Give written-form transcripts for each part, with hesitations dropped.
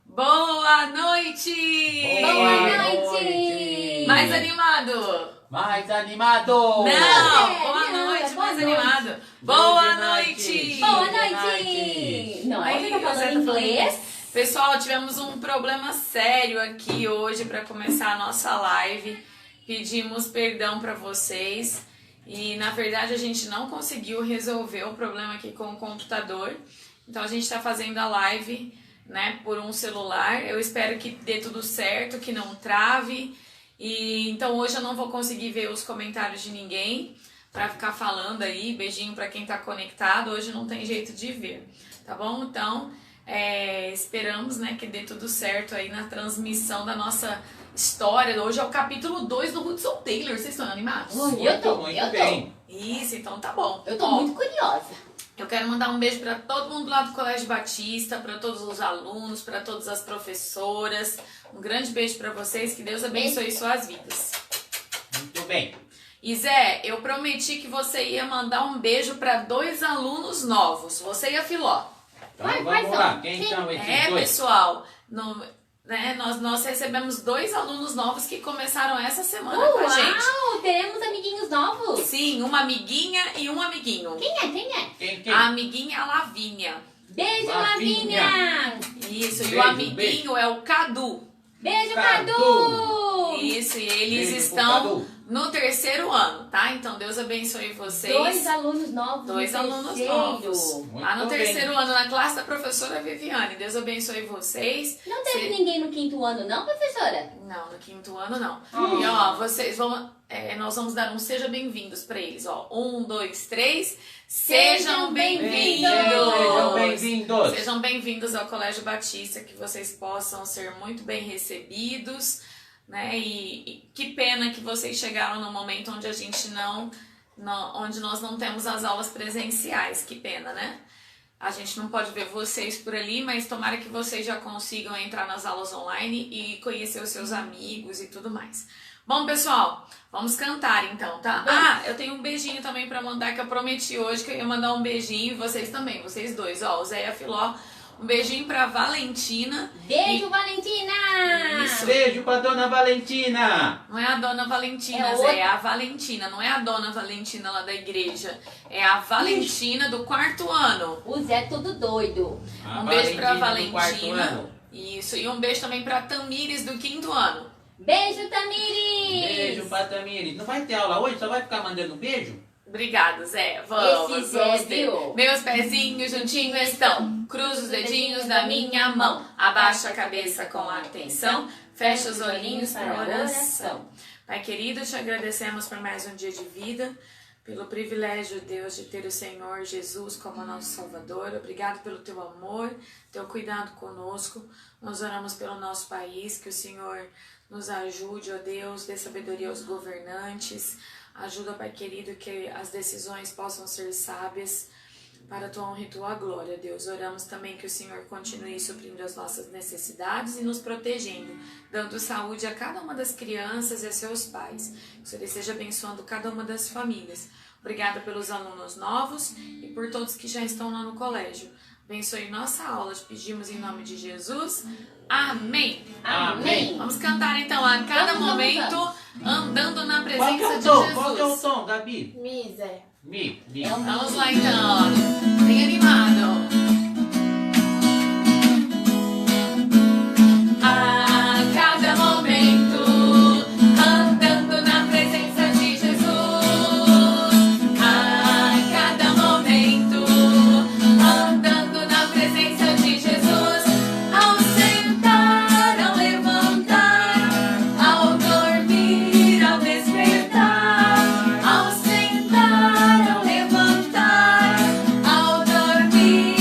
Boa noite! Boa noite! Mais animado? Mais animado! Não! Boa noite, mais animado! Boa noite! Boa noite! Não, Aí, você tá falando você tá inglês? Pessoal, tivemos um problema sério aqui hoje para começar a nossa live. Pedimos perdão para vocês e na verdade a gente não conseguiu resolver o problema aqui com o computador. Então a gente está fazendo a live, né, por um celular. Eu espero que dê tudo certo, que não trave. E então hoje eu não vou conseguir ver os comentários de ninguém para ficar falando aí. Beijinho para quem tá conectado. Hoje não tem jeito de ver, tá bom? Então esperamos, né, que dê tudo certo aí na transmissão da nossa história. Hoje é o capítulo 2 do Hudson Taylor. Vocês estão animados? Eu tô. Isso, então tá bom. Eu tô Ó, muito curiosa. eu quero mandar um beijo para todo mundo lá do Colégio Batista, para todos os alunos, para todas as professoras. Um grande beijo para vocês, que Deus abençoe suas vidas. Muito bem. E Zé, eu prometi que você ia mandar um beijo para 2 alunos novos, você e a Filó. Então Quais vamos são? lá. Quem são esses dois? Pessoal, nós recebemos 2 alunos novos que começaram essa semana com a gente. Uau, teremos amiguinhos novos. Sim, uma amiguinha e um amiguinho. Quem é? Quem? A amiguinha é a Lavínia. Beijo, Lavínia. Lavínia. Isso, e Beijo, o amiguinho é o Cadu. Beijo, Cadu. Cadu. Isso, e eles Beijo pro estão Cadu. no 3º ano, tá? Então Deus abençoe vocês. 2 alunos novos. 2 no alunos terceiro. novos. Muito Lá no bem. 3º ano, na classe da professora Viviane. Deus abençoe vocês. Não teve ninguém no 5º ano, não, professora? Não, no 5º ano não. E ó, vocês vão. Nós vamos dar um seja bem-vindos pra eles, ó. 1, 2, 3. Sejam bem-vindos! Sejam bem-vindos! Sejam bem-vindos ao Colégio Batista, que vocês possam ser muito bem recebidos, né? E que pena que vocês chegaram no momento onde a gente onde nós não temos as aulas presenciais. Que pena, né? A gente não pode ver vocês por ali, mas tomara que vocês já consigam entrar nas aulas online e conhecer os seus amigos e tudo mais. Bom, pessoal, vamos cantar então, tá? Ah, eu tenho um beijinho também pra mandar, que eu prometi hoje que eu ia mandar um beijinho, e vocês também, vocês dois, ó, o Zé e a Filó. Um beijinho pra Valentina. Beijo, Valentina. Isso. Beijo pra dona Valentina! Não é a Dona Valentina, É Zé, outra. é a Valentina, não é a Dona Valentina lá da igreja. É a Valentina do 4º ano. O Zé é todo doido. Um beijo pra do 4º Valentina. ano. Isso, e um beijo também pra Tamires do 5º ano. Beijo, Tamires. Beijo pra Tamires. Não vai ter aula hoje? Só vai ficar mandando beijo? Obrigada, Zé. Vamos, Esse Zé, vamos ter. viu? Meus pezinhos juntinhos estão. Cruza os dedinhos da minha mão. Abaixa a cabeça com atenção. Fecha os olhinhos para a oração. Pai querido, te agradecemos por mais um dia de vida. Pelo privilégio, Deus, de ter o Senhor Jesus como nosso Salvador. Obrigado pelo teu amor, teu cuidado conosco. Nós oramos pelo nosso país, que o Senhor nos ajude, ó Deus, dê sabedoria aos governantes. Ajuda, Pai querido, que as decisões possam ser sábias para a tua honra e tua glória, Deus. Oramos também que o Senhor continue suprindo as nossas necessidades e nos protegendo, dando saúde a cada uma das crianças e a seus pais. Que o Senhor esteja abençoando cada uma das famílias. Obrigada pelos alunos novos e por todos que já estão lá no colégio. Abençoe nossa aula, te pedimos em nome de Jesus. Amém. Amém. Vamos cantar então a cada Vamos, momento, andando na Qual que é presença o de tom? Qual que é o Jesus. tom, Gabi? Mi, Zé. Mi. É um Vamos lá então, bem animado. A cada momento, andando na presença de Jesus. A cada momento, andando na presença de Jesus. Ao sentar, ao levantar, ao dormir, ao despertar. Ao sentar, ao levantar, ao dormir.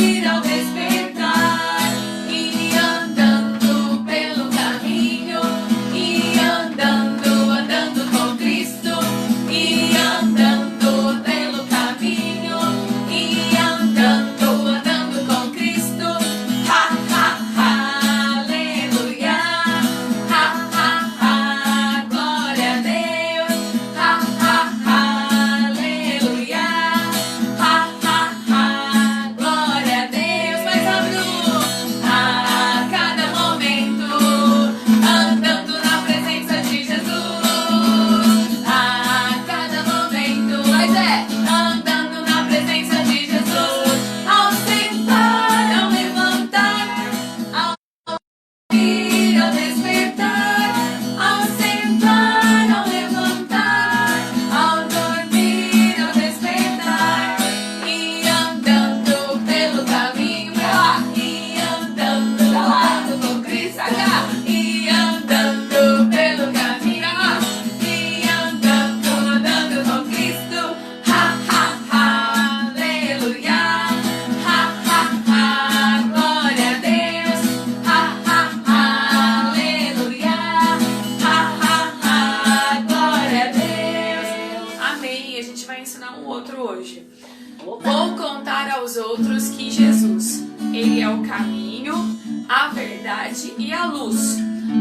verdade e a luz.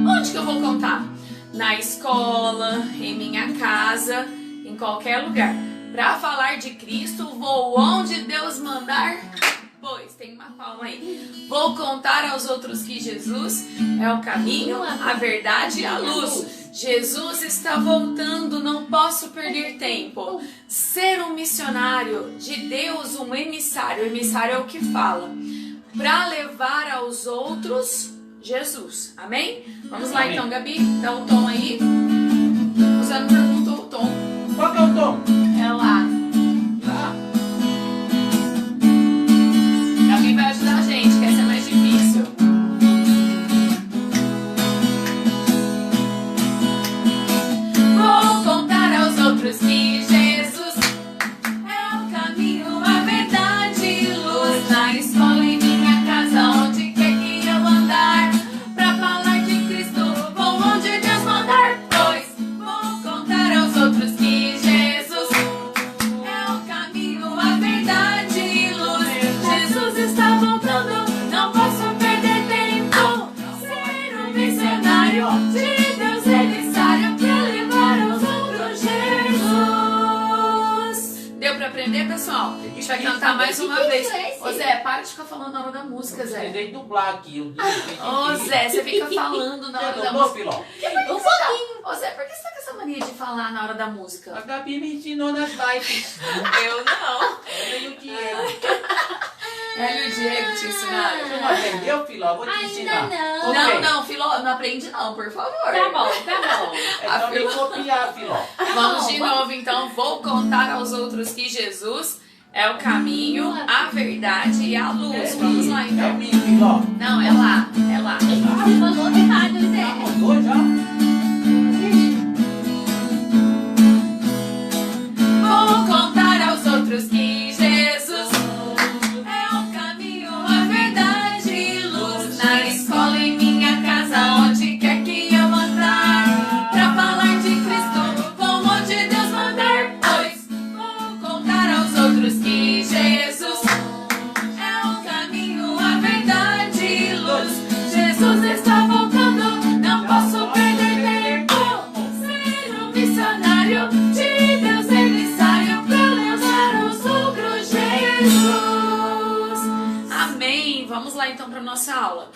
Onde que eu vou contar? Na escola, em minha casa, em qualquer lugar. Para falar de Cristo, vou onde Deus mandar. Pois, tem uma palma aí. Vou contar aos outros que Jesus é o caminho, a verdade e a luz. Jesus está voltando, não posso perder tempo. Ser um missionário de Deus, um emissário. O emissário é o que fala. Para levar aos outros Jesus. Amém? Vamos lá então, Gabi. Dá o tom aí. Você não perguntou o tom. Qual que é o tom? É lá. Lá. Gabi vai ajudar a gente, que essa é mais difícil. Vou contar aos outros que Jesus é o caminho, a verdade e luz. Na escola, em minha casa, onde quer que eu andar, pra falar de Cristo, vou onde Deus mandar. Pois vou contar aos outros que Jesus é o caminho, a verdade e luz. Jesus está voltando, não posso perder tempo. Ser um missionário de Deus emissário pra levar aos outros Jesus. Deu pra aprender, pessoal? A gente vai cantar mais uma vez. Ô Zé, para de ficar falando na hora da música, Zé. Tentei dublar aqui. Ô Zé, você fica falando na hora da Dublou, música. Filó? Um pouquinho. Ô Zé, por que você tá com essa mania de falar na hora da A música? Gabi me ensinou nas lives. Eu não. Eu e o Diego. É o Diego te ensinaram. Você não aprendeu, Filó? Vou te Ainda ensinar. não. Não, Ok. não, Filó, não aprende não, por favor. Tá bom, tá bom. É só me copiar, Filó. Vamos de novo, então. Vou contar aos outros que Jesus é o caminho, a verdade e a luz. Vamos lá, É então. mim, Filó. Não, é lá, é lá. Você falou errado, Já Zé. mudou já? Vou contar aos outros que Jesus é o caminho, a verdade e luz. Na escola, em minha casa, onde quer que eu andar, pra falar de Cristo, vou onde Deus mandar. Pois vou contar aos outros que Jesus é o caminho, a verdade e luz. Jesus está voltando, não posso perder tempo. Ser um missionário de Deus emissário pra levar os outros Jesus. Amém. Vamos lá então para nossa aula.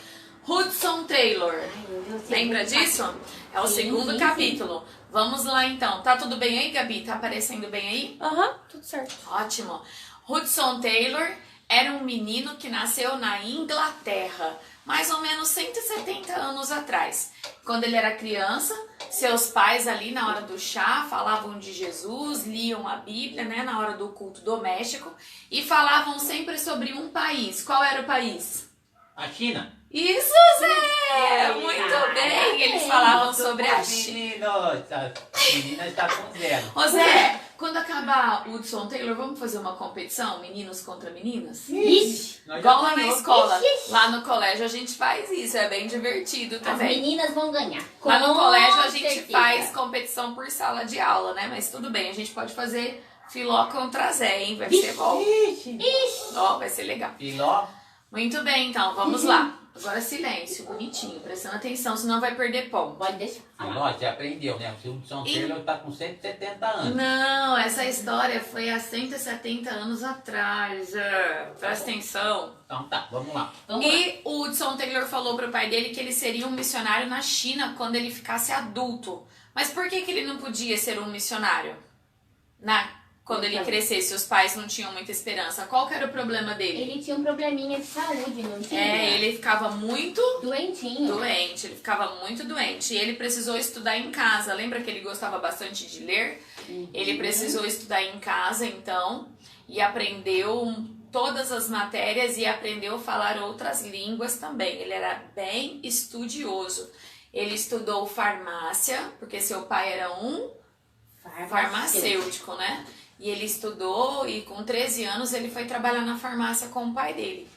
Hudson Taylor. Ai, meu Deus, Lembra sei. disso? É o Sim, segundo sim, capítulo. Vamos lá então. Tá tudo bem aí, Gabi? Tá aparecendo bem aí? Aham, tudo certo. Ótimo. Hudson Taylor era um menino que nasceu na Inglaterra, mais ou menos 170 anos atrás. Quando ele era criança, seus pais ali na hora do chá falavam de Jesus, liam a Bíblia, né, na hora do culto doméstico e falavam sempre sobre um país. Qual era o país? A China? Isso, Zé! Muito bem! Eles falavam sobre a China. Meninos, a menina está com 0. Ô Zé, quando acabar o Hudson Taylor, vamos fazer uma competição, meninos contra meninas? Ixi, Igual lá na escola, Ixi. lá no colégio a gente faz isso, é bem divertido as também. meninas vão ganhar. Lá no Com colégio a gente certeza. faz competição por sala de aula, né? Mas tudo bem, a gente pode fazer Filó contra Zé, hein? Vai ser bom. Ixi. Ó, vai ser legal. Filó. Muito bem, então, vamos lá. Agora silêncio, bonitinho, prestando atenção, senão vai perder ponto. Pode deixar. Filó, você aprendeu, né? O Hudson Taylor está com 170 anos. Não, essa história foi há 170 anos atrás. Presta atenção. Então tá, vamos lá. Vamos lá. E o Hudson Taylor falou pro pai dele que ele seria um missionário na China quando ele ficasse adulto. Mas por que ele não podia ser um missionário? Quando ele crescesse, os pais não tinham muita esperança. Qual que era o problema dele? Ele tinha um probleminha de saúde, não tinha? Ele ficava muito Doentinho. doente, ele ficava muito doente. E ele precisou estudar em casa. Lembra que ele gostava bastante de ler? Ele precisou estudar em casa, então, e aprendeu todas as matérias e aprendeu a falar outras línguas também. Ele era bem estudioso. Ele estudou farmácia, porque seu pai era um farmacêutico, né? E ele estudou e com 13 anos ele foi trabalhar na farmácia com o pai dele.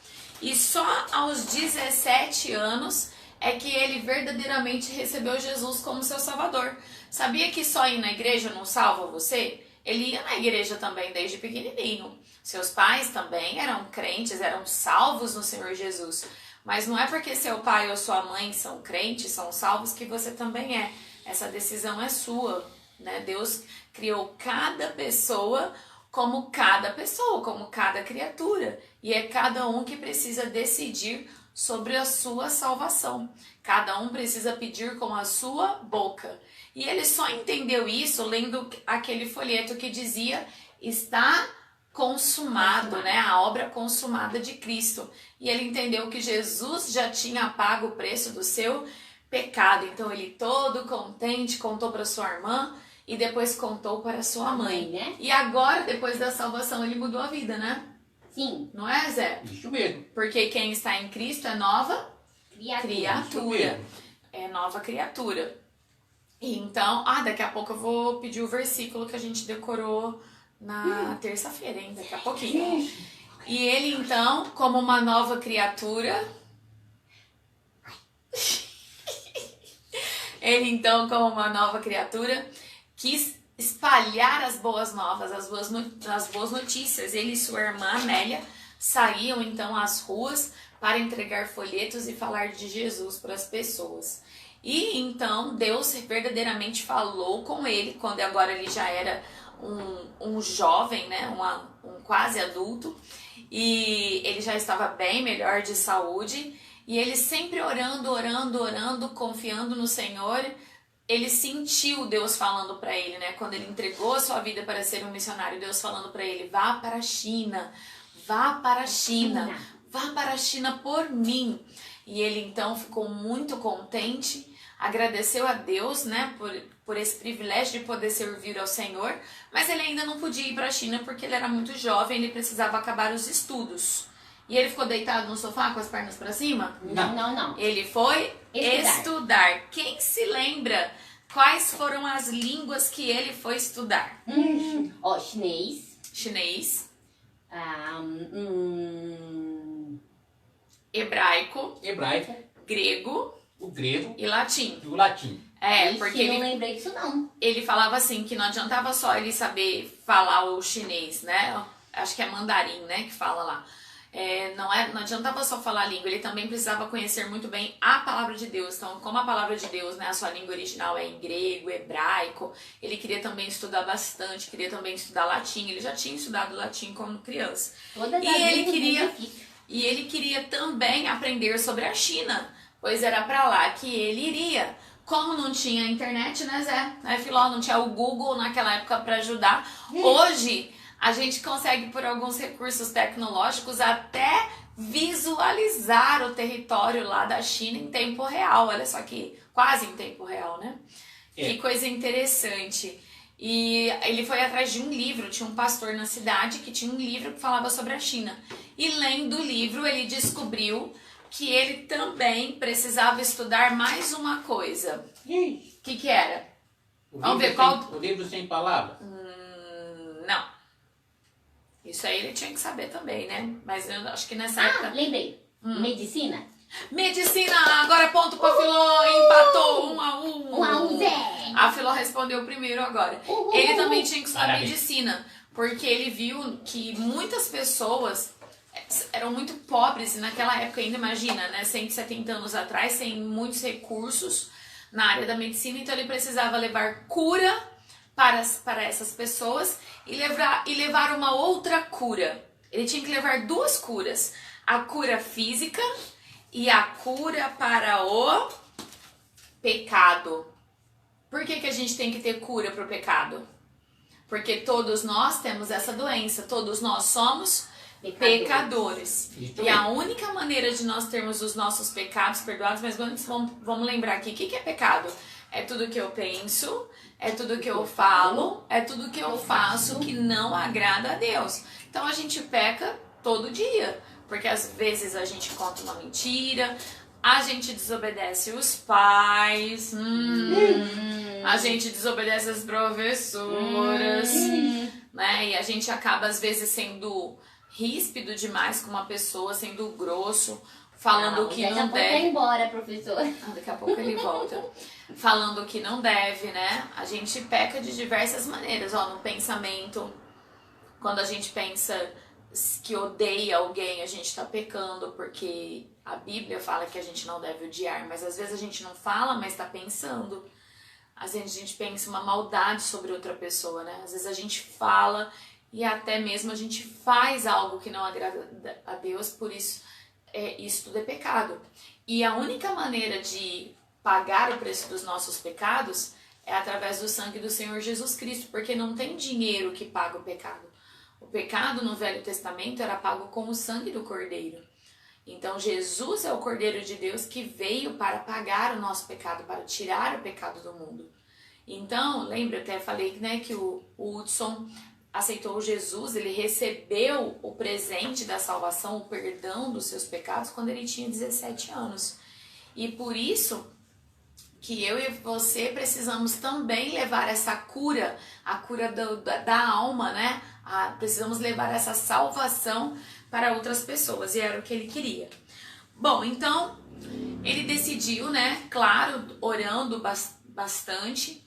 E só aos 17 anos é que ele verdadeiramente recebeu Jesus como seu salvador. Sabia que só ir na igreja não salva você? Ele ia na igreja também desde pequenininho. Seus pais também eram crentes, eram salvos no Senhor Jesus. Mas não é porque seu pai ou sua mãe são crentes, são salvos, que você também é. Essa decisão é sua, né? Deus criou cada pessoa, como cada criatura. E é cada um que precisa decidir sobre a sua salvação. Cada um precisa pedir com a sua boca. E ele só entendeu isso lendo aquele folheto que dizia: está consumado, né? A obra consumada de Cristo. E ele entendeu que Jesus já tinha pago o preço do seu pecado. Então ele, todo contente, contou para sua irmã e depois contou para sua mãe. Né? E agora, depois da salvação, ele mudou a vida, né? Sim. Não é, Zé? Isso mesmo. Porque quem está em Cristo é nova Isso criatura. mesmo. É nova criatura. E então, daqui a pouco eu vou pedir o versículo que a gente decorou na terça-feira, hein? Daqui a pouquinho. E ele então, como uma nova criatura... Ele então, como uma nova criatura, quis espalhar as boas novas, as boas notícias. Ele e sua irmã Amélia saíam então às ruas para entregar folhetos e falar de Jesus para as pessoas. E então Deus verdadeiramente falou com ele, quando agora ele já era um jovem, né, um quase adulto, e ele já estava bem melhor de saúde, e ele sempre orando, confiando no Senhor. Ele sentiu Deus falando para ele, né? Quando ele entregou a sua vida para ser um missionário, Deus falando para ele: vá para a China, vá para a China, vá para a China por mim. E ele então ficou muito contente, agradeceu a Deus, né, por esse privilégio de poder servir ao Senhor, mas ele ainda não podia ir para a China porque ele era muito jovem, ele precisava acabar os estudos. E ele ficou deitado no sofá com as pernas para cima? Não. Ele foi estudar. Quem se lembra quais foram as línguas que ele foi estudar? Chinês. Chinês. Hebraico, Grego o grego e latim. e o latim. Porque eu não lembrei disso, não. ele falava assim que não adiantava só ele saber falar o chinês, né? Acho que é mandarim, né, que fala lá. Não adiantava só falar a língua, ele também precisava conhecer muito bem a palavra de Deus. Então, como a palavra de Deus, né, a sua língua original é em grego, hebraico, ele queria também estudar bastante, queria também estudar latim. Ele já tinha estudado latim como criança. E ele queria também aprender sobre a China, pois era para lá que ele iria. Como não tinha internet, né, Zé? Filó, não tinha o Google naquela época para ajudar. Hoje a gente consegue, por alguns recursos tecnológicos, até visualizar o território lá da China em tempo real. Olha só que quase em tempo real, né? Que coisa interessante. E ele foi atrás de um livro, tinha um pastor na cidade que tinha um livro que falava sobre a China. E lendo o livro, ele descobriu que ele também precisava estudar mais uma coisa. O que era? Vamos ver qual... O livro sem palavras? Não. Isso aí ele tinha que saber também, né? Mas eu acho que nessa época... Lembrei. Medicina. Medicina! Agora ponto pra Filó, empatou 1-1. 1-1, Zé. A Filó respondeu primeiro agora. Ele também tinha que estudar Parabéns. medicina, porque ele viu que muitas pessoas eram muito pobres, e naquela época ainda, imagina, né? 170 anos atrás, sem muitos recursos na área da medicina, então ele precisava levar cura para essas pessoas e levar uma outra cura. Ele tinha que levar duas curas. A cura física e a cura para o pecado. Por que a gente tem que ter cura para o pecado? Porque todos nós temos essa doença. Todos nós somos pecadores. E a única maneira de nós termos os nossos pecados perdoados, mas vamos lembrar aqui, o que é pecado? É tudo que eu penso, é tudo que eu falo, é tudo que eu faço que não agrada a Deus. Então a gente peca todo dia, porque às vezes a gente conta uma mentira, a gente desobedece os pais, a gente desobedece as professoras, né? E a gente acaba às vezes sendo ríspido demais com uma pessoa, sendo grosso, falando que não deve. Daqui a pouco vai embora, professor. Daqui a pouco ele volta. Falando que não deve, né? A gente peca de diversas maneiras, no pensamento. Quando a gente pensa que odeia alguém, a gente tá pecando porque A Bíblia fala que a gente não deve odiar, mas às vezes a gente não fala, mas está pensando. Às vezes a gente pensa uma maldade sobre outra pessoa, né? Às vezes a gente fala e até mesmo a gente faz algo que não agrada a Deus, por isso isso tudo é pecado. E a única maneira de pagar o preço dos nossos pecados é através do sangue do Senhor Jesus Cristo, porque não tem dinheiro que paga o pecado. O pecado no Velho Testamento era pago com o sangue do Cordeiro. Então Jesus é o Cordeiro de Deus que veio para pagar o nosso pecado, para tirar o pecado do mundo. Então, lembra, eu até falei, né, que o Hudson aceitou Jesus, ele recebeu o presente da salvação, o perdão dos seus pecados quando ele tinha 17 anos. E por isso que eu e você precisamos também levar essa cura, a cura da alma, né? Precisamos levar essa salvação para outras pessoas, e era o que ele queria. Bom, então, ele decidiu, né, claro, orando bastante,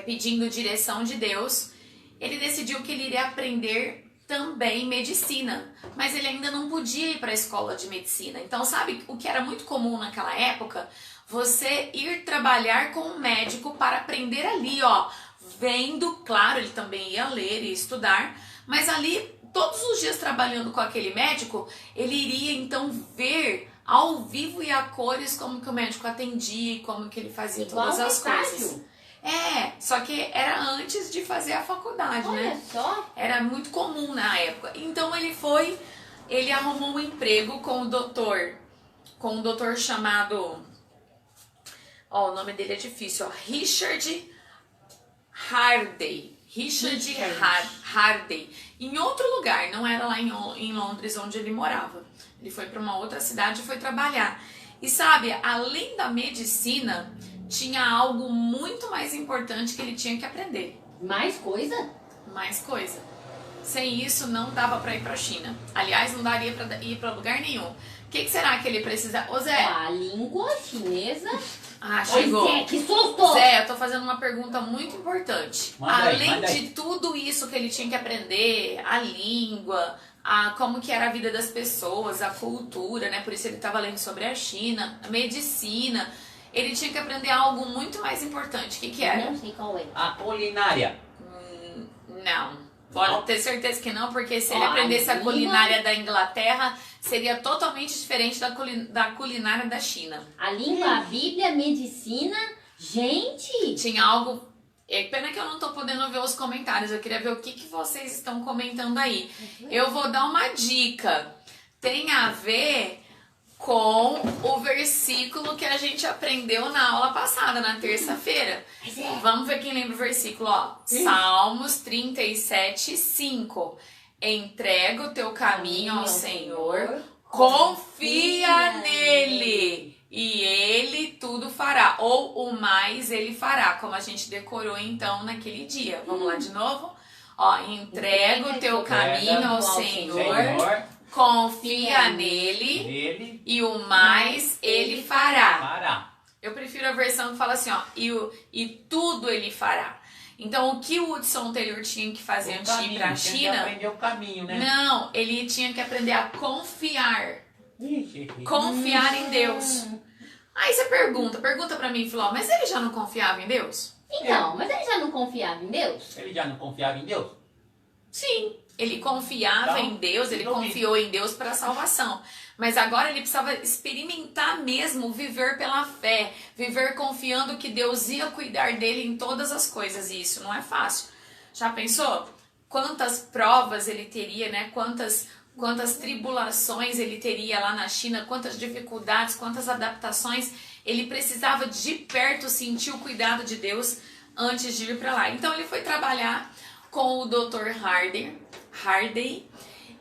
pedindo direção de Deus, ele decidiu que ele iria aprender também medicina, mas ele ainda não podia ir para a escola de medicina. Então, sabe o que era muito comum naquela época? Você ir trabalhar com um médico para aprender ali, ó, vendo, claro, ele também ia ler e estudar, mas ali, todos os dias trabalhando com aquele médico, ele iria então ver ao vivo e a cores como que o médico atendia e como que ele fazia todas as coisas. Só que era antes de fazer a faculdade, olha, né? Só. Era muito comum na época. Então ele arrumou um emprego com um doutor chamado, o nome dele é difícil, Richard Hardy. Hardy. Em outro lugar, não era lá em Londres onde ele morava. Ele foi para uma outra cidade e foi trabalhar. E sabe, além da medicina, tinha algo muito mais importante que ele tinha que aprender. Mais coisa? Mais coisa. Sem isso, não dava para ir para a China. Aliás, não daria para ir para lugar nenhum. O que será que ele precisa? Ô Zé. A língua chinesa. Chegou. Oi, Zé, que susto! Zé, eu tô fazendo uma pergunta muito importante. Manda Além aí. de tudo isso que ele tinha que aprender, a língua, como que era a vida das pessoas, a cultura, né? Por isso ele estava lendo sobre a China, a medicina. Ele tinha que aprender algo muito mais importante. O que era? Não sei qual é. A culinária. Não. Pode ter certeza que não, porque se ele Ó, aprendesse a a língua- culinária da Inglaterra, seria totalmente diferente da culinária da China. A língua, a Bíblia, a medicina. Gente! Tinha algo... Pena que eu não tô podendo ver os comentários, eu queria ver o que vocês estão comentando aí. Eu vou dar uma dica. Tem a ver com o versículo que a gente aprendeu na aula passada, na terça-feira. Vamos ver quem lembra o versículo, ó. Salmos 37, 5. Entrega o teu caminho ao Senhor, confia nele e ele tudo fará. Ou o mais ele fará, como a gente decorou então naquele dia. Vamos lá de novo? Ó, entrega o teu caminho ao Senhor, confia nele e o mais ele fará. Eu prefiro a versão que fala assim, ó, e tudo ele fará. Então, o que o Hudson Taylor tinha que fazer antes de ir pra China? Aprender o caminho, né? Não, ele tinha que aprender a confiar. Confiar em Deus. Aí você pergunta pra mim, Filó, mas ele já não confiava em Deus? Então, mas ele já não confiava em Deus? Ele já não confiava em Deus? Sim, ele confiava Então, em Deus, ele finalmente. confiou em Deus para a salvação. Mas agora ele precisava experimentar mesmo, viver pela fé, viver confiando que Deus ia cuidar dele em todas as coisas. E isso não é fácil. Já pensou? Quantas provas ele teria, né? Quantas tribulações ele teria lá na China, quantas dificuldades, quantas adaptações. Ele precisava de perto sentir o cuidado de Deus antes de ir para lá. Então ele foi trabalhar com o Dr. Hardy.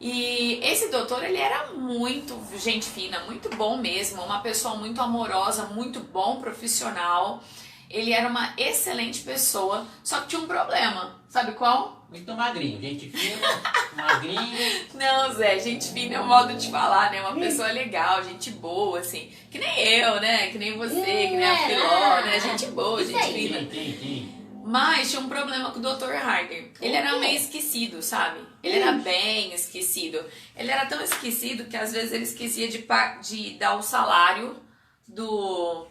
E esse doutor, ele era muito gente fina, muito bom mesmo, uma pessoa muito amorosa, muito bom profissional. Ele era uma excelente pessoa, só que tinha um problema. Sabe qual? Muito magrinho, gente fina, magrinho. Não, Zé, gente fina é o modo de falar, né? Uma pessoa legal, gente boa, assim. Que nem eu, né? Que nem você, que nem a Filó, né? Gente boa, Isso gente aí. fina. Sim. Mas tinha um problema com o Dr. Harder. Ele era meio esquecido, sabe? Ele era bem esquecido. Ele era tão esquecido que às vezes ele esquecia de dar o salário do...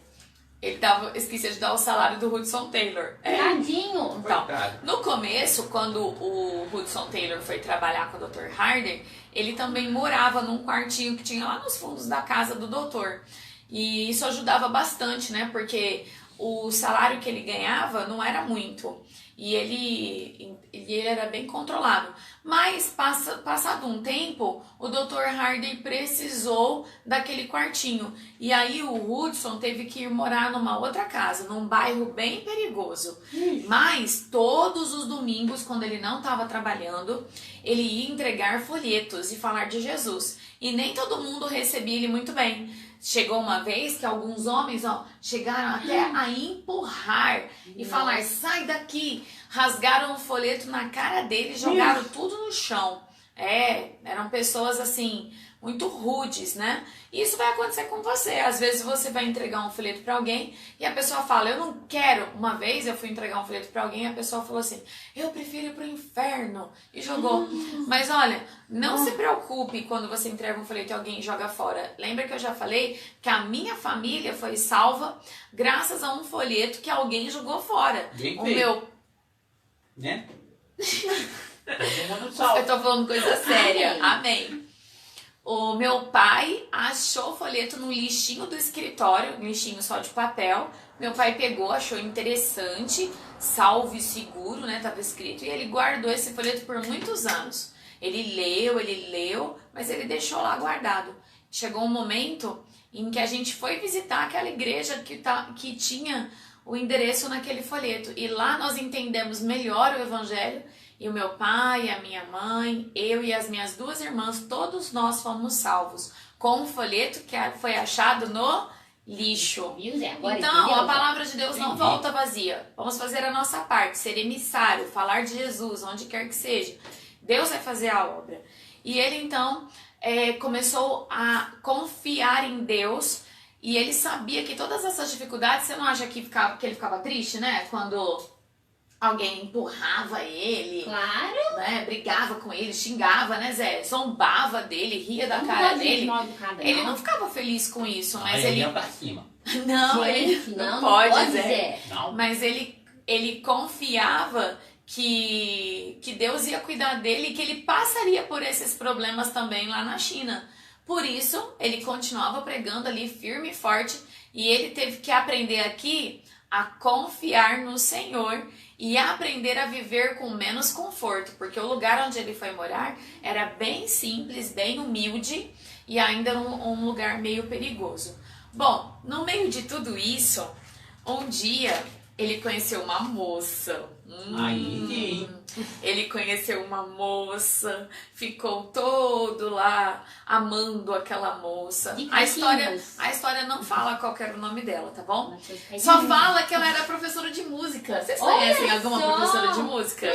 esquecia de dar o salário do Hudson Taylor. Tadinho. Então, no começo, quando o Hudson Taylor foi trabalhar com o Dr. Harder, ele também morava num quartinho que tinha lá nos fundos da casa do doutor. E isso ajudava bastante, né? Porque o salário que ele ganhava não era muito. E ele era bem controlado. Mas, passado um tempo, o Dr. Harder precisou daquele quartinho. E aí o Hudson teve que ir morar numa outra casa, num bairro bem perigoso. Mas, todos os domingos, quando ele não estava trabalhando, ele ia entregar folhetos e falar de Jesus. E nem todo mundo recebia ele muito bem. Chegou uma vez que alguns homens chegaram até a empurrar e falar, sai daqui. Rasgaram o folheto na cara dele e jogaram tudo no chão. Eram pessoas assim, muito rudes, né? E isso vai acontecer com você. Às vezes você vai entregar um folheto para alguém e a pessoa fala, eu não quero. Uma vez eu fui entregar um folheto para alguém e a pessoa falou assim, eu prefiro ir pro inferno. E jogou. Mas olha, não se preocupe quando você entrega um folheto e alguém joga fora. Lembra que eu já falei que a minha família foi salva graças a um folheto que alguém jogou fora. Bem o feito. meu... Né? Todo mundo salvo. Eu tô falando coisa séria. Amém. O meu pai achou o folheto no lixinho do escritório, um lixinho só de papel. Meu pai pegou, achou interessante, salvo e seguro, né? Tava escrito. E ele guardou esse folheto por muitos anos. Ele leu, mas ele deixou lá guardado. Chegou um momento em que a gente foi visitar aquela igreja que tinha o endereço naquele folheto. E lá nós entendemos melhor o evangelho. E o meu pai, a minha mãe, eu e as minhas duas irmãs, todos nós fomos salvos com um folheto que foi achado no lixo. Então, a palavra de Deus não volta vazia. Vamos fazer a nossa parte, ser emissário, falar de Jesus, onde quer que seja. Deus vai fazer a obra. E ele, então, começou a confiar em Deus. E ele sabia que todas essas dificuldades, você não acha que ele ficava triste, né? Quando alguém empurrava ele, claro, né? Brigava com ele, xingava, né, Zé? Zombava dele, ria da cara dele. Ele não ficava feliz com isso, mas ele... ia pra cima. Não, gente, ele não pode, Zé. Não. Mas ele confiava que Deus ia cuidar dele e que ele passaria por esses problemas também lá na China. Por isso, ele continuava pregando ali firme e forte e ele teve que aprender aqui a confiar no Senhor e a aprender a viver com menos conforto, porque o lugar onde ele foi morar era bem simples, bem humilde e ainda um lugar meio perigoso. Bom, no meio de tudo isso, um dia ele conheceu uma moça. Aí sim. Ele conheceu uma moça, ficou todo lá amando aquela moça. A história não fala qual era o nome dela, tá bom? Só fala que ela era professora de música. Vocês conhecem alguma professora de música?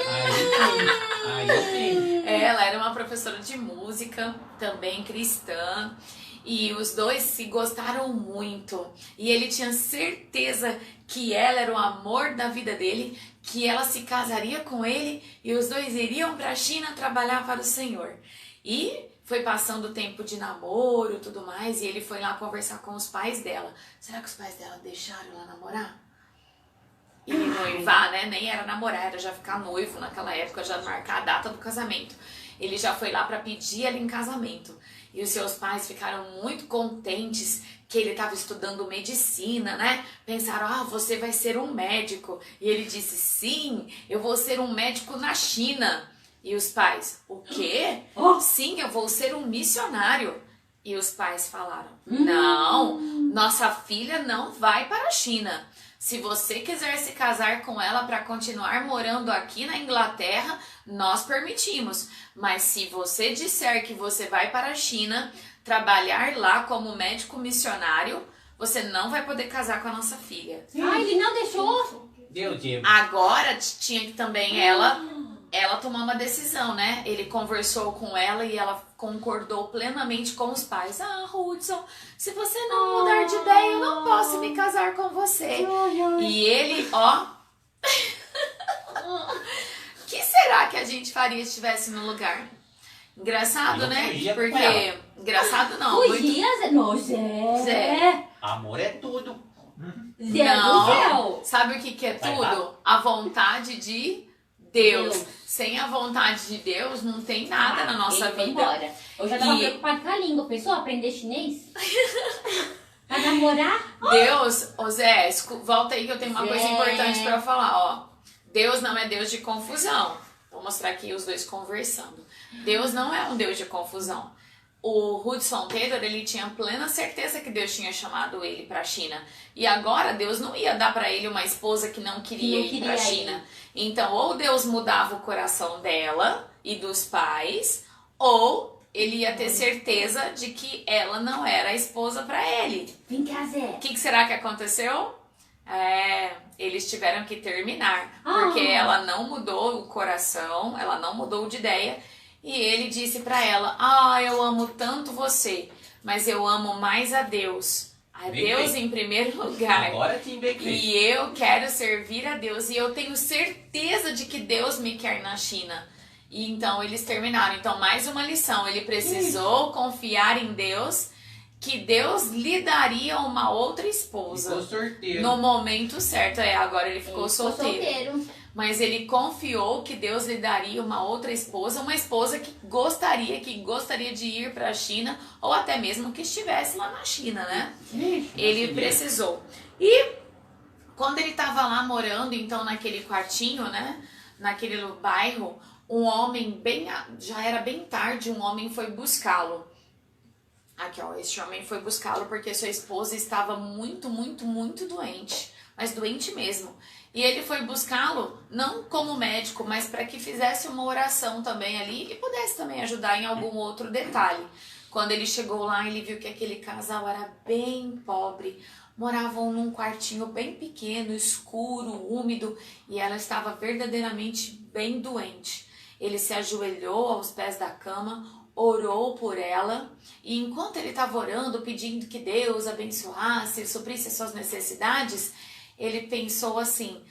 Aí sim. Ela era uma professora de música, também cristã. E os dois se gostaram muito. E ele tinha certeza que ela era o amor da vida dele, que ela se casaria com ele e os dois iriam para a China trabalhar para o Senhor. E foi passando o tempo de namoro e tudo mais, e ele foi lá conversar com os pais dela. Será que os pais dela deixaram ela namorar? E noivar, né? Nem era namorar, era já ficar noivo naquela época, já marcar a data do casamento. Ele já foi lá para pedir ela em casamento. E os seus pais ficaram muito contentes que ele estava estudando medicina, né? Pensaram, você vai ser um médico. E ele disse, sim, eu vou ser um médico na China. E os pais, o quê? Sim, eu vou ser um missionário. E os pais falaram, não, nossa filha não vai para a China. Se você quiser se casar com ela para continuar morando aqui na Inglaterra, nós permitimos. Mas se você disser que você vai para a China trabalhar lá como médico missionário, você não vai poder casar com a nossa filha. Ele não deixou? Deu tempo. Agora tinha que também ela tomar uma decisão, né? Ele conversou com ela e ela concordou plenamente com os pais. Hudson, se você não mudar de ideia, eu não posso me casar com você. E ele, gente faria se estivesse no lugar? Engraçado, Eu né? fugia com Porque. ela. Engraçado não. Muito... Fugia, Zé. Não, Zé. Zé. Amor é tudo. Zé Não. do céu. Sabe o que é Vai tudo? A vontade de Deus. Deus. Sem a vontade de Deus, não tem nada na nossa Ele foi vida. embora. Eu já tava E- preocupada com a língua. Pensou aprender chinês? Pra namorar? Deus, ô Zé, volta aí que eu tenho uma Zé. coisa importante pra falar, ó. Deus não é Deus de confusão. Vou mostrar aqui os dois conversando. Deus não é um Deus de confusão. O Hudson Taylor, ele tinha plena certeza que Deus tinha chamado ele pra China. E agora Deus não ia dar pra ele uma esposa que não queria ir pra China. Então, ou Deus mudava o coração dela e dos pais, ou ele ia ter certeza de que ela não era a esposa pra ele. Vem cá, Zé. O que será que aconteceu? Eles tiveram que terminar, Ah. porque ela não mudou o coração, ela não mudou de ideia, e ele disse pra ela: eu amo tanto você, mas eu amo mais a Deus. A Bem Deus feito. em primeiro lugar. Agora sim, bem feito. E eu quero servir a Deus, e eu tenho certeza de que Deus me quer na China. E então eles terminaram. Então, mais uma lição, ele precisou confiar em Deus, que Deus lhe daria uma outra esposa. Ficou sorteiro. No momento certo, agora ele ficou Ele solteiro. Mas ele confiou que Deus lhe daria uma outra esposa, uma esposa que gostaria de ir para a China, ou até mesmo que estivesse lá na China, né? Ele precisou. E quando ele estava lá morando, então, naquele quartinho, né? Naquele bairro, um homem já era bem tarde, um homem foi buscá-lo. Aqui, ó, esse homem foi buscá-lo porque sua esposa estava muito, muito, muito doente, mas doente mesmo. E ele foi buscá-lo não como médico, mas para que fizesse uma oração também ali e pudesse também ajudar em algum outro detalhe. Quando ele chegou lá, ele viu que aquele casal era bem pobre, moravam num quartinho bem pequeno, escuro, úmido, e ela estava verdadeiramente bem doente. Ele se ajoelhou aos pés da cama, orou por ela, e enquanto ele estava orando, pedindo que Deus abençoasse, suprisse as suas necessidades, ele pensou assim: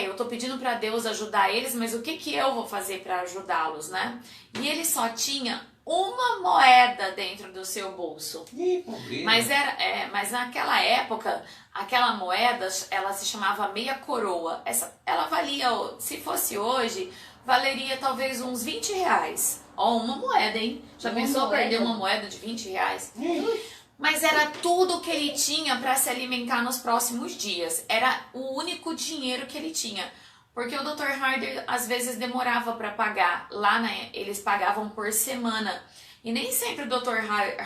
eu tô pedindo para Deus ajudar eles, mas o que eu vou fazer para ajudá-los, né? E ele só tinha uma moeda dentro do seu bolso. Mas mas naquela época, aquela moeda, ela se chamava meia coroa. Ela valia, se fosse hoje, valeria talvez uns 20 reais. Ó, uma moeda, hein? Já pensou perder uma moeda de 20 reais? Mas era tudo que ele tinha para se alimentar nos próximos dias. Era o único dinheiro que ele tinha. Porque o Dr. Harder às vezes demorava para pagar. Lá eles pagavam por semana. E nem sempre o Dr.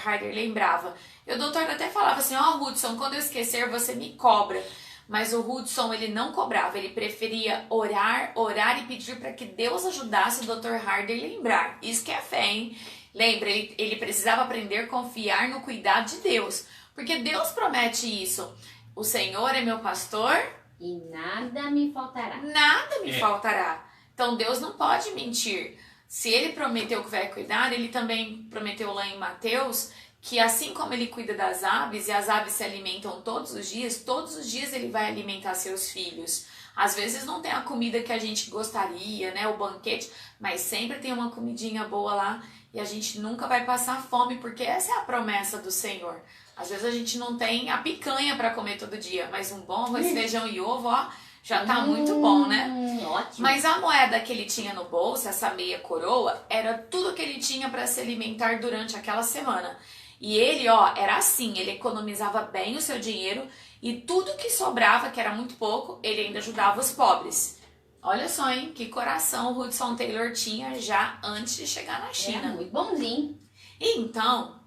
Harder lembrava. E o doutor até falava assim: Hudson, quando eu esquecer você me cobra. Mas o Hudson, ele não cobrava. Ele preferia orar e pedir para que Deus ajudasse o Dr. Harder a lembrar. Isso que é fé, hein? Lembra, ele precisava aprender a confiar no cuidado de Deus. Porque Deus promete isso. O Senhor é meu pastor e nada me faltará. Nada me faltará. Então Deus não pode mentir. Se ele prometeu que vai cuidar, ele também prometeu lá em Mateus que assim como ele cuida das aves, e as aves se alimentam todos os dias ele vai alimentar seus filhos. Às vezes não tem a comida que a gente gostaria, né, o banquete, mas sempre tem uma comidinha boa lá e a gente nunca vai passar fome, porque essa é a promessa do Senhor. Às vezes a gente não tem a picanha para comer todo dia, mas um bom arroz, feijão e ovo, ó, já tá muito bom, né? Ótimo. Mas a moeda que ele tinha no bolso, essa meia coroa, era tudo que ele tinha para se alimentar durante aquela semana. E ele, era assim, ele economizava bem o seu dinheiro e tudo que sobrava, que era muito pouco, ele ainda ajudava os pobres. Olha só, hein, que coração o Hudson Taylor tinha já antes de chegar na China. Muito bonzinho. E então,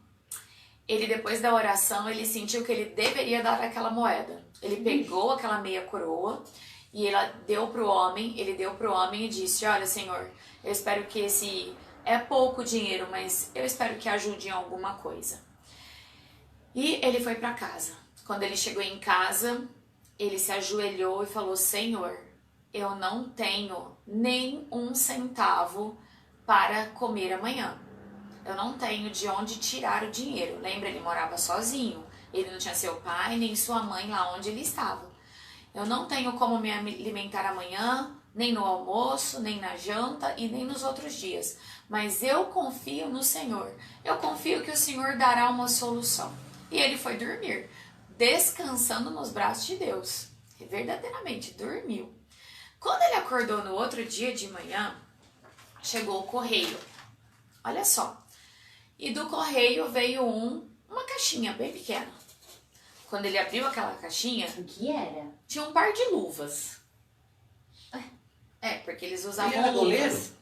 ele depois da oração, ele sentiu que ele deveria dar aquela moeda. Ele pegou aquela meia coroa e ele deu pro homem e disse: olha, Senhor, eu espero que esse é pouco dinheiro, mas eu espero que ajude em alguma coisa. E ele foi para casa. Quando ele chegou em casa, ele se ajoelhou e falou: Senhor, eu não tenho nem um centavo para comer amanhã. Eu não tenho de onde tirar o dinheiro. Lembra, ele morava sozinho. Ele não tinha seu pai nem sua mãe lá onde ele estava. Eu não tenho como me alimentar amanhã, nem no almoço, nem na janta e nem nos outros dias. Mas eu confio no Senhor. Eu confio que o Senhor dará uma solução. E ele foi dormir, descansando nos braços de Deus. E verdadeiramente dormiu. Quando ele acordou no outro dia de manhã, chegou o correio. Olha só. E do correio veio uma caixinha bem pequena. Quando ele abriu aquela caixinha, O que era? tinha um par de luvas. Porque eles usavam Ele era luvas. goleiro?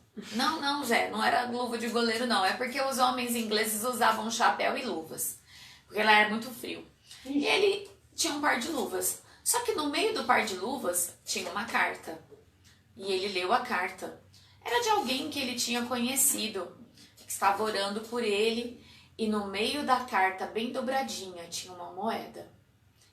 Não, Zé, não era luva de goleiro, não. É porque os homens ingleses usavam chapéu e luvas. Porque lá era muito frio. E ele tinha um par de luvas. Só que no meio do par de luvas tinha uma carta. E ele leu a carta. Era de alguém que ele tinha conhecido, que estava orando por ele. E no meio da carta, bem dobradinha, tinha uma moeda.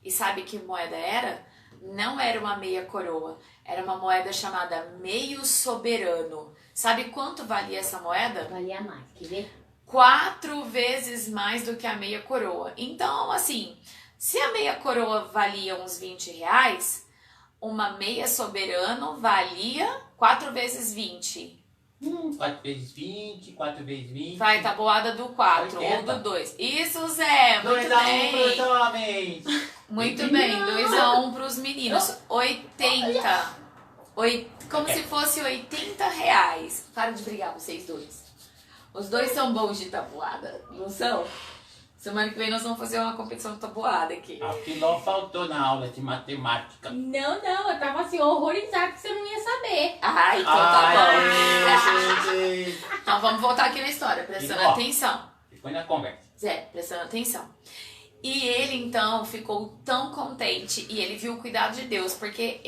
E sabe que moeda era? Não era uma meia coroa. Era uma moeda chamada meio soberano. Sabe quanto valia essa moeda? Valia mais, quer ver? 4 vezes mais do que a meia coroa. Então, assim, se a meia coroa valia uns 20 reais, uma meia soberano valia 4 vezes 20. 4 vezes 20, 4 vezes 20. Vai, tabuada do 4 ou 80. do 2. Isso, Zé, muito 2 a 1 bem. pros homens. Muito bem, 2 a 1 pros meninos. 80. Como se fosse 80 reais. Para de brigar, vocês dois. Os dois são bons de tabuada, não são? Semana que vem nós vamos fazer uma competição de tabuada aqui. A Filó faltou na aula de matemática. Não, eu tava assim, horrorizada que você não ia saber. Ah, então tá bom. Ai, gente. Então vamos voltar aqui na história, prestando Ó. atenção. Depois na conversa. Zé, prestando atenção. E ele então ficou tão contente e ele viu o cuidado de Deus, porque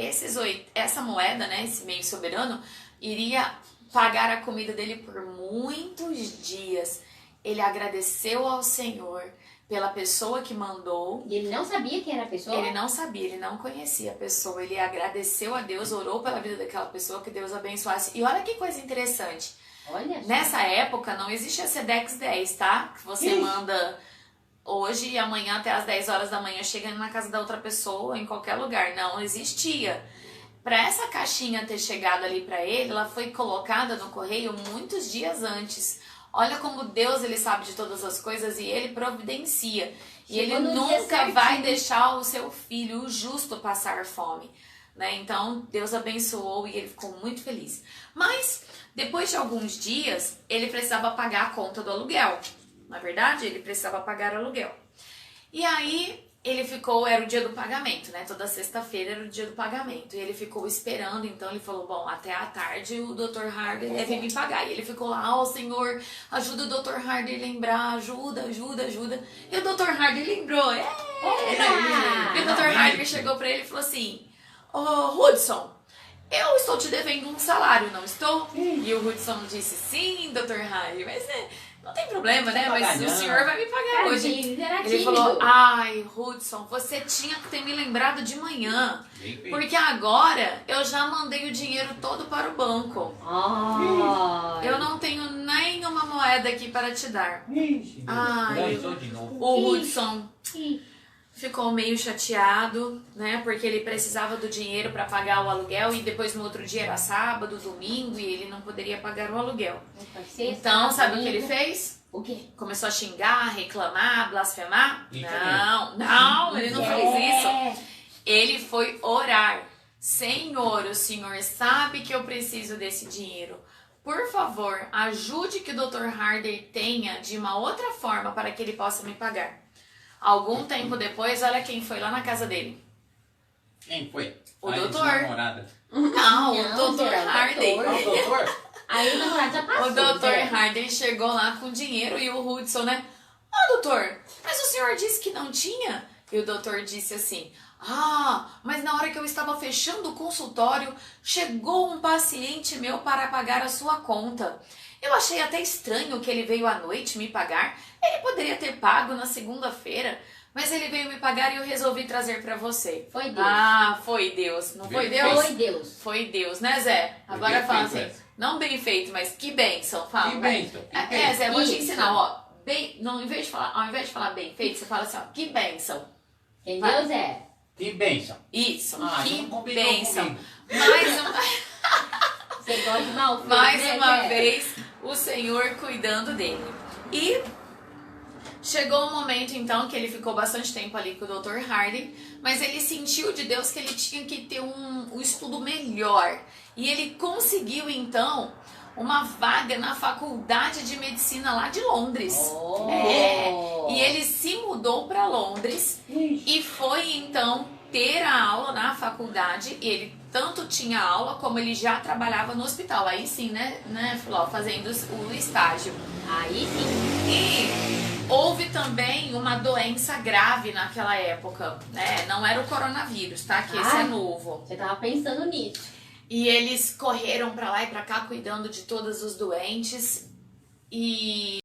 essa moeda, né, esse meio soberano, iria pagar a comida dele por muitos dias. Ele agradeceu ao Senhor pela pessoa que mandou. E ele não sabia quem era a pessoa? Ele não sabia, ele não conhecia a pessoa. Ele agradeceu a Deus, orou pela vida daquela pessoa, que Deus abençoasse. E olha que coisa interessante. Olha só. Nessa época não existia Sedex 10, tá? Que você manda hoje e amanhã até as 10 horas da manhã chega na casa da outra pessoa, em qualquer lugar. Não existia. Para essa caixinha ter chegado ali para ele, ela foi colocada no correio muitos dias antes. Olha como Deus, ele sabe de todas as coisas e ele providencia. E Chegou ele no dia nunca certinho. vai deixar o seu filho, o justo, passar fome. Né? Então, Deus abençoou e ele ficou muito feliz. Mas, depois de alguns dias, ele precisava pagar a conta do aluguel. Na verdade, ele precisava pagar o aluguel. E aí, ele ficou, era o dia do pagamento, né? Toda sexta-feira era o dia do pagamento. E ele ficou esperando, então ele falou, bom, até à tarde o Dr. Harder deve me pagar. E ele ficou lá, ó, Senhor, ajuda o Dr. Harder a lembrar, ajuda. E o Dr. Harder lembrou, E o Dr. Harder chegou pra ele e falou assim, Hudson, eu estou te devendo um salário, não estou? E o Hudson disse, sim, Dr. Harder, mas não tem problema, né? Mas o senhor vai me pagar hoje. Tadinho, ele era Ele tímido. falou, ai, Hudson, você tinha que ter me lembrado de manhã. Bem feito. Porque agora eu já mandei o dinheiro todo para o banco. Ai. Eu não tenho nenhuma moeda aqui para te dar. Ixi, Ai. dançou de novo. O Hudson Ih, ficou meio chateado, né? Porque ele precisava do dinheiro para pagar o aluguel e depois no outro dia era sábado, domingo e ele não poderia pagar o aluguel. vai ser Então, sábado, sabe o que ele domingo. fez? O quê? Começou a xingar, reclamar, blasfemar? Isso Não, ele não fez isso. É. Ele foi orar. Senhor, o Senhor sabe que eu preciso desse dinheiro. Por favor, ajude que o Dr. Harder tenha de uma outra forma para que ele possa me pagar. Algum tempo depois, olha quem foi lá na casa dele. Quem foi? O A doutor. ex-namorada. Não, Não, o Dr. Zé, o Harder. doutor. O doutor? Aí o namorado já passou. O Dr. Zé. Harder chegou lá com dinheiro e o Hudson, né? Doutor, mas o senhor disse que não tinha? E o doutor disse assim, mas na hora que eu estava fechando o consultório, chegou um paciente meu para pagar a sua conta. Eu achei até estranho que ele veio à noite me pagar. Ele poderia ter pago na segunda-feira, mas ele veio me pagar e eu resolvi trazer para você. Foi Deus. Foi Deus. Não foi Bem Deus? Foi Deus. Foi Deus, né, Zé? Foi Agora bem fala feito assim, essa. não bem feito, mas que bênção. Fala, Que vai. bênção, que É, bênção. Zé, eu vou te Isso. ensinar, ó. Não, ao invés de falar bem feito, você fala assim, ó, que bênção. Entendeu, Vai. Zé? Que bênção. Isso, Ah, que não combinou bênção. comigo. Mais uma... Você gosta de mal feito, Mais né, uma Zé? vez, o Senhor cuidando dele. E chegou um momento, então, que ele ficou bastante tempo ali com o Dr. Harding, mas ele sentiu de Deus que ele tinha que ter um estudo melhor. E ele conseguiu, então, uma vaga na faculdade de medicina lá de Londres. Oh. E ele se mudou para Londres e foi, então, ter a aula na faculdade. E ele tanto tinha aula como ele já trabalhava no hospital. Aí sim, né, Fló, fazendo o estágio. Aí sim. E houve também uma doença grave naquela época, né? Não era o coronavírus, tá? Que esse é novo. Você tava pensando nisso. E eles correram pra lá e pra cá cuidando de todos os doentes. E